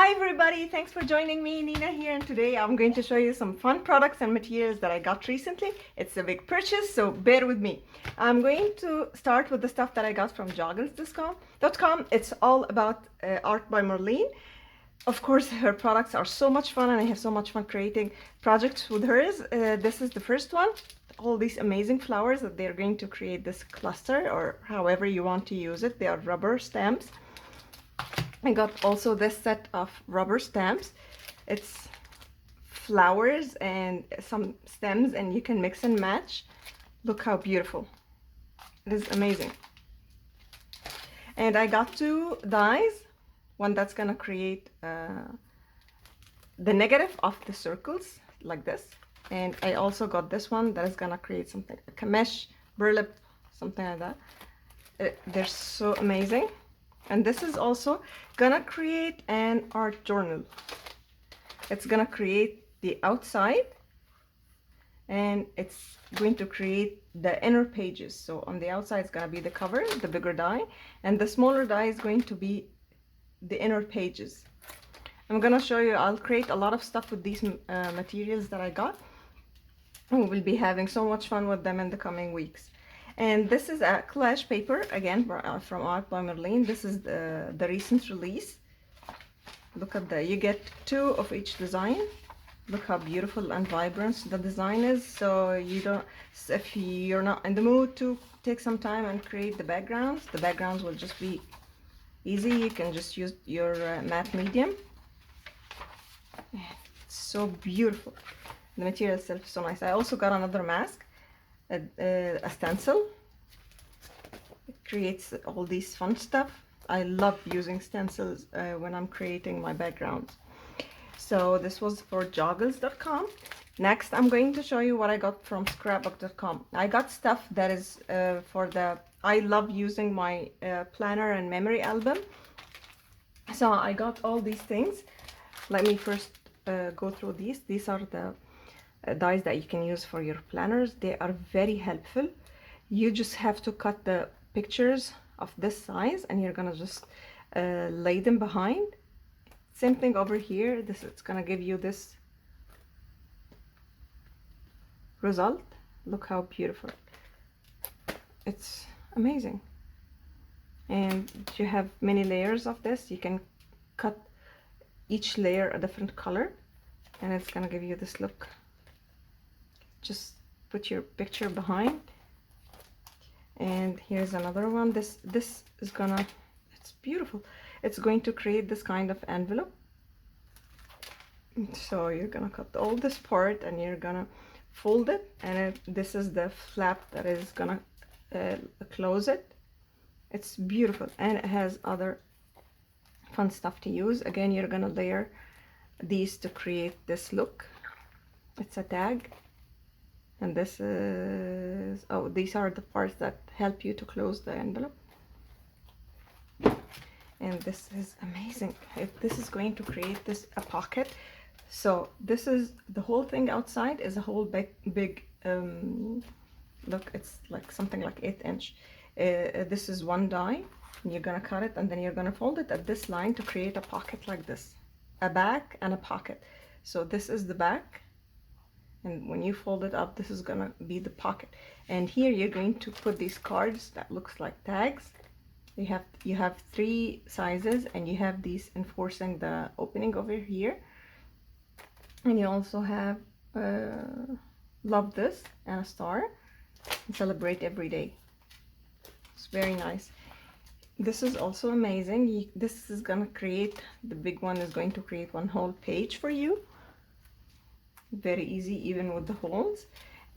Hi everybody, thanks for joining me. Nina here, and today I'm going to show you some fun products and materials that I got recently. It's a big purchase, so bear with me. I'm going to start with the stuff that I got from joggles.com. It's all about art by Marlene. Of course, her products are so much fun and I have so much fun creating projects with hers. This is the first one. All these amazing flowers that they're going to create this cluster, or however you want to use it. They are rubber stamps. I got also this set of rubber stamps. It's flowers and some stems, and you can mix and match. Look how beautiful. It is amazing. And I got two dies. One that's gonna create the negative of the circles like this. And I also got this one that is gonna create something like a mesh, burlap, something like that. They're so amazing. And this is also gonna create an art journal. It's gonna create the outside and it's going to create the inner pages. So on the outside it's gonna be the cover, the bigger die, and the smaller die is going to be the inner pages. I'm gonna show you, I'll create a lot of stuff with these materials that I got. And we'll be having so much fun with them in the coming weeks. And this is a collage paper, again, from Art by Marlene. This is the recent release. Look at that. You get two of each design. Look how beautiful and vibrant the design is. So you don't, if you're not in the mood to take some time and create the backgrounds will just be easy. You can just use your matte medium. It's so beautiful. The material itself is so nice. I also got another mask. A stencil. It creates all these fun stuff. I love using stencils when I'm creating my backgrounds. So this was for joggles.com. Next, I'm going to show you what I got from scrapbook.com. I got stuff that is for the, I love using my planner and memory album. So I got all these things. Let me first go through these. These are the dies that you can use for your planners. They are very helpful. You just have to cut the pictures of this size and you're gonna just lay them behind. Same thing over here. It's gonna give you this result. Look how beautiful. It's amazing. And you have many layers of this. You can cut each layer a different color and it's gonna give you this look. Just put your picture behind. And here's another one. This is gonna, it's beautiful. It's going to create this kind of envelope. So you're gonna cut all this part and you're gonna fold it, and this is the flap that is gonna close it. It's beautiful and it has other fun stuff to use. Again, you're gonna layer these to create this look. It's a tag. And this is, oh, these are the parts that help you to close the envelope. And this is amazing. This is going to create this a pocket. So this is the whole thing outside is a whole big look, it's like something like 8 inch. This is one die, and you're gonna cut it and then you're gonna fold it at this line to create a pocket like this, a back and a pocket. So this is the back. And when you fold it up, this is gonna be the pocket. And here you're going to put these cards that looks like tags. You have 3 sizes, and you have these enforcing the opening over here. And you also have love this and a star and celebrate every day. It's very nice. This is also amazing. This is gonna create, the big one is going to create one whole page for you. Very easy, even with the holes,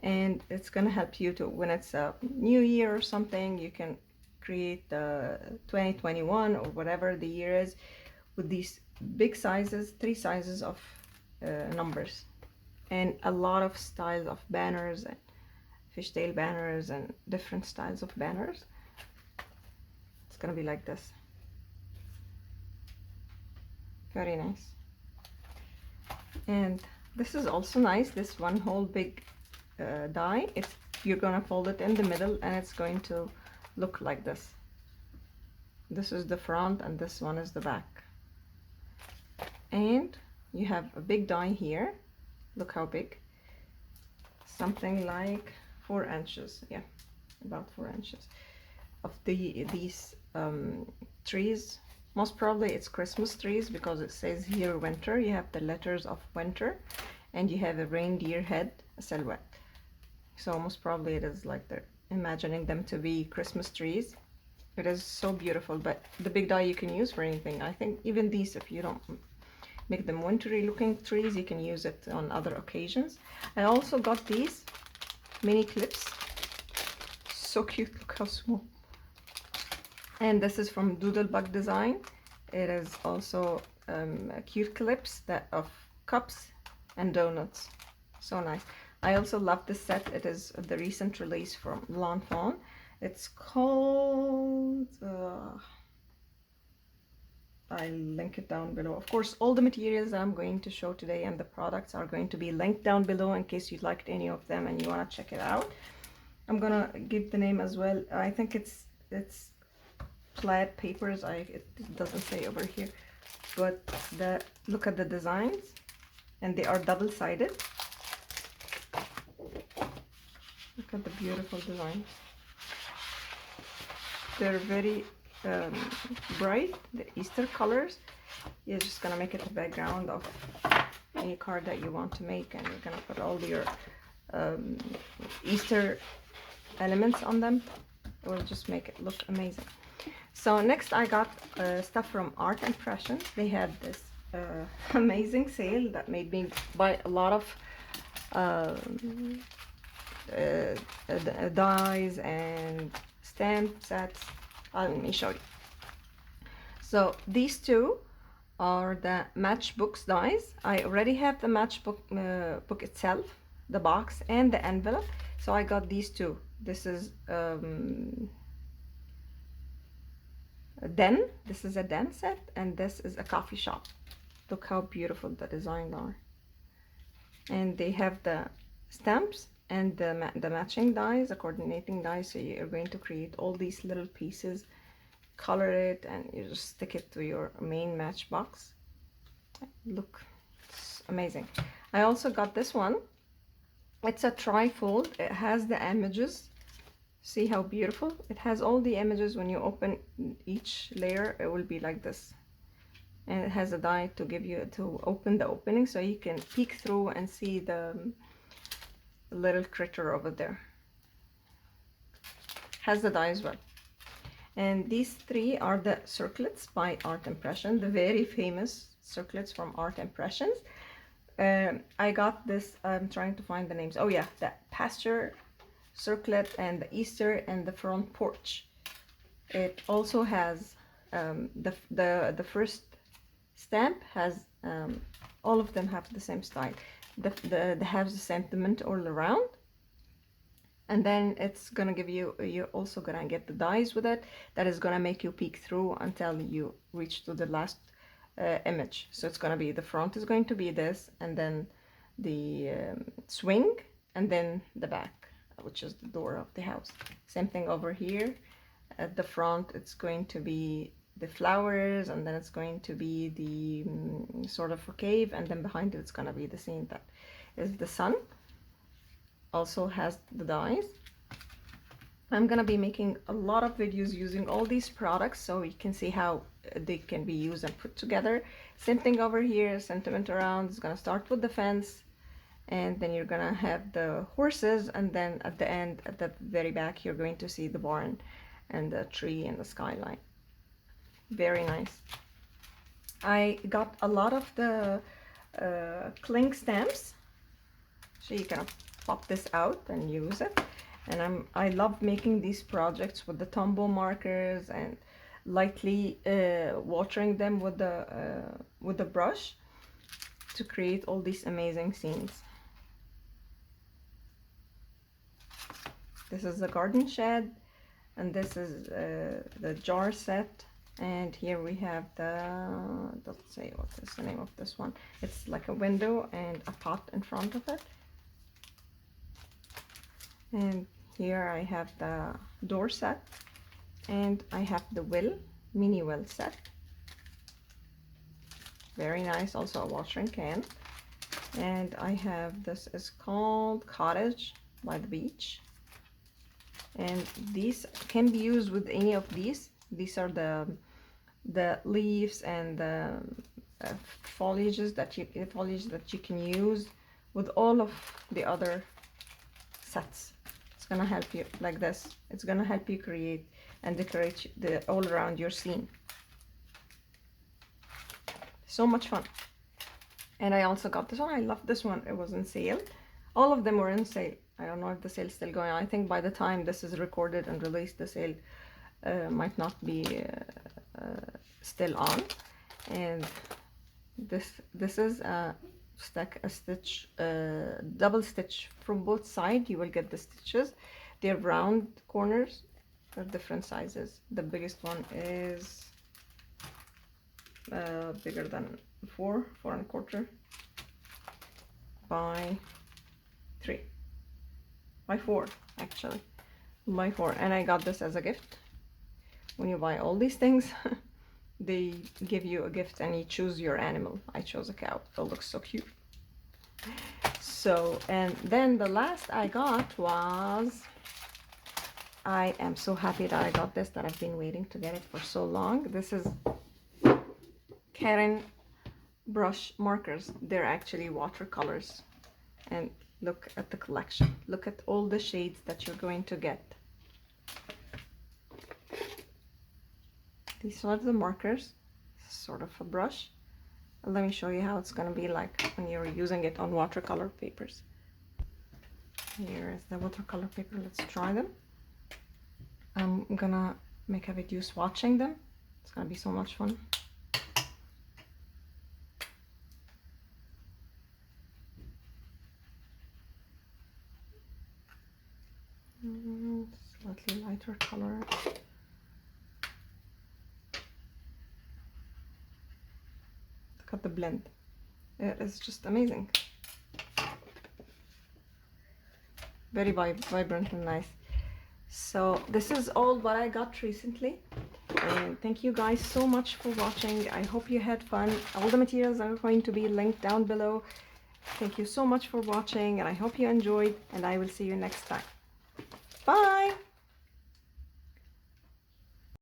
and it's gonna help you to, when it's a new year or something, you can create the 2021 or whatever the year is with these big sizes, 3 sizes of numbers, and a lot of styles of banners and fishtail banners and different styles of banners. It's gonna be like this. Very nice. And this is also nice. This one whole big die. You're gonna fold it in the middle, and it's going to look like this. This is the front, and this one is the back. and you have a big die here. Look how big, something like 4 inches, yeah, about 4 inches of these trees. Most probably it's Christmas trees because it says here winter. You have the letters of winter and you have a reindeer head, a silhouette. So most probably it is like they're imagining them to be Christmas trees. It is so beautiful, but the big die you can use for anything. I think even these, if you don't make them wintry looking trees, you can use it on other occasions. I also got these mini clips. So cute, look how small. And this is from Doodlebug Design. It is also cute clips that of cups and donuts. So nice. I also love this set. It is the recent release from Fawn. It's called I'll link it down below. Of course, all the materials I'm going to show today and the products are going to be linked down below in case you liked any of them and you want to check it out. I'm gonna give the name as well. I think it's Plaid papers. It doesn't say over here, but look at the designs, and they are double-sided. Look at the beautiful designs. They're very bright, the Easter colors. You're just gonna make it the background of any card that you want to make, and you're gonna put all your Easter elements on them. It will just make it look amazing. So next I got stuff from Art Impressions. They had this amazing sale that made me buy a lot of dies and stamp sets. Let me show you. So these two are the matchbooks dies. I already have the matchbook book itself, the box and the envelope, so I got these two. This is a den. This is a den set, and this is a coffee shop. Look how beautiful the designs are. And they have the stamps and the matching dies, the coordinating dies. So you're going to create all these little pieces, color it, and you just stick it to your main matchbox. Look, it's amazing. I also got this one. It's a trifold. It has the images. See how beautiful? It has all the images. When you open each layer, it will be like this. And it has a die to give you to open the opening, so you can peek through and see the little critter over there. Has the die as well. And these three are the Circlets by Art Impression, the very famous Circlets from Art Impressions. I got this, I'm trying to find the names. Oh yeah, the Pasture Circlet and the Easter and the Front Porch. It also has the first stamp has all of them have the same style. The have the sentiment all around, and then it's gonna give you, you're also gonna get the dies with it that is gonna make you peek through until you reach to the last image. So it's gonna be, the front is going to be this, and then the swing, and then the back, which is the door of the house. Same thing over here at the front. It's going to be the flowers, and then it's going to be the sort of a cave, and then behind it it's going to be the scene that is the sun. Also has the dies. I'm going to be making a lot of videos using all these products so you can see how they can be used and put together. Same thing over here, sentiment around. It's going to start with the fence, and then you're going to have the horses, and then at the end, at the very back, you're going to see the barn and the tree and the skyline. Very nice. I got a lot of the cling stamps, so you can pop this out and use it. And I love making these projects with the Tombow markers and lightly watering them with the brush to create all these amazing scenes. This is the garden shed, and this is the jar set. And here we have let's say, what is the name of this one? It's like a window and a pot in front of it. And here I have the door set, and I have the mini well set. very nice, also a watering can. And I have, this is called Cottage by the beach, and these can be used with any of these. These are the leaves and the foliage that you can use with all of the other sets. It's gonna help you like this. It's gonna help you create and decorate the all around your scene. So much fun. And I also got this one. I love this one. It was on sale. All of them were in sale. I don't know if the sale's still going on. I think by the time this is recorded and released, the sale might not be still on. And this is a stitch, double stitch from both sides. You will get the stitches. They're round corners. They're different sizes. The biggest one is bigger than 4.25 by 3 by 4, actually, by 4. And I got this as a gift. When you buy all these things, they give you a gift and you choose your animal. I chose a cow. It looks so cute. So, and then the last I got was, I am so happy that I got this, that I've been waiting to get it for so long. This is Karin brush markers. They're actually watercolors, and look at the collection. Look at all the shades that you're going to get. These are the markers, sort of a brush. Let me show you how it's going to be like when you're using it on watercolor papers. Here is the watercolor paper. Let's try them. I'm gonna make a video swatching them. It's gonna be so much fun. Slightly lighter color. Look at the blend. It is just amazing. Very vibrant and nice. So this is all what I got recently, and thank you guys so much for watching. I hope you had fun. All the materials are going to be linked down below. Thank you so much for watching, and I hope you enjoyed, and I will see you next time. Bye!